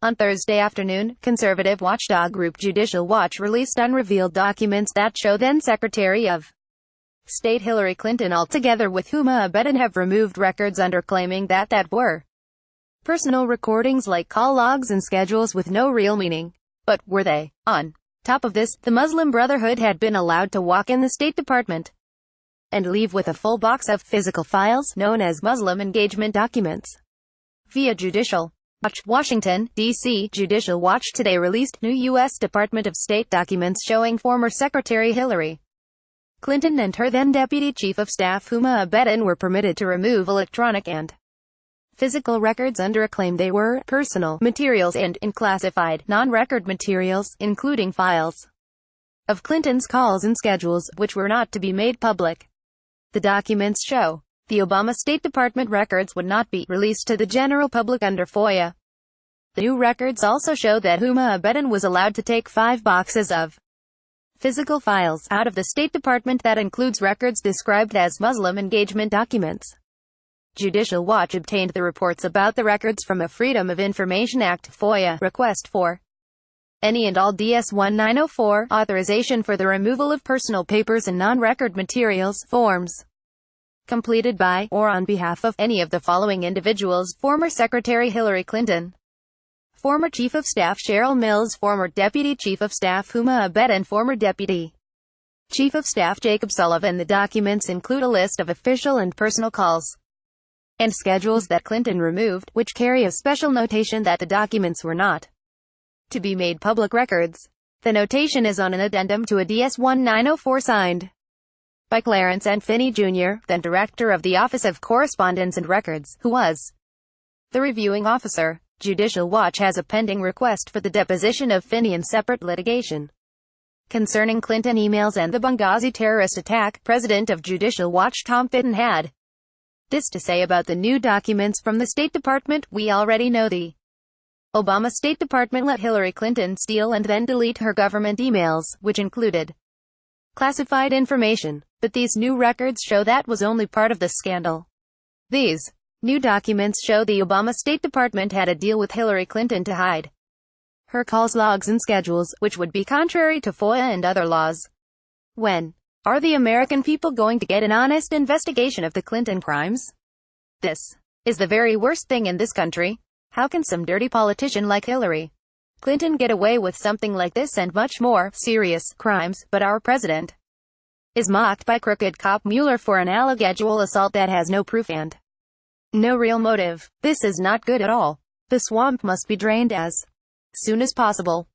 On Thursday afternoon, conservative watchdog group Judicial Watch released unrevealed documents that show then-Secretary of State Hillary Clinton altogether with Huma Abedin have removed records under claiming that were personal recordings like call logs and schedules with no real meaning. But were they? On top of this, the Muslim Brotherhood had been allowed to walk in the State Department and leave with a full box of physical files, known as Muslim engagement documents. Via Judicial Watch, Washington, D.C., Judicial Watch today released new U.S. Department of State documents showing former Secretary Hillary Clinton and her then-Deputy Chief of Staff Huma Abedin were permitted to remove electronic and physical records under a claim they were personal materials and unclassified, non-record materials, including files of Clinton's calls and schedules, which were not to be made public. The documents show the Obama State Department records would not be released to the general public under FOIA. The new records also show that Huma Abedin was allowed to take 5 boxes of physical files out of the State Department that includes records described as Muslim engagement documents. Judicial Watch obtained the reports about the records from a Freedom of Information Act (FOIA) request for any and all DS-1904 authorization for the removal of personal papers and non-record materials forms completed by, or on behalf of, any of the following individuals: former Secretary Hillary Clinton, former Chief of Staff Cheryl Mills, former Deputy Chief of Staff Huma Abedin, former Deputy Chief of Staff Jacob Sullivan. The documents include a list of official and personal calls and schedules that Clinton removed, which carry a special notation that the documents were not to be made public records. The notation is on an addendum to a DS-1904 signed by Clarence N. Finney, Jr., then Director of the Office of Correspondence and Records, who was the reviewing officer. Judicial Watch has a pending request for the deposition of Finney in separate litigation concerning Clinton emails and the Benghazi terrorist attack. President of Judicial Watch Tom Fitton had this to say about the new documents from the State Department: "We already know the Obama State Department let Hillary Clinton steal and then delete her government emails, which included classified information. But these new records show that was only part of the scandal. These new documents show the Obama State Department had a deal with Hillary Clinton to hide her calls, logs and schedules, which would be contrary to FOIA and other laws. When are the American people going to get an honest investigation of the Clinton crimes? This is the very worst thing in this country. How can some dirty politician like Hillary Clinton get away with something like this and much more serious crimes, but our president is mocked by crooked cop Mueller for an alleged assault that has no proof and no real motive? This is not good at all. The swamp must be drained as soon as possible.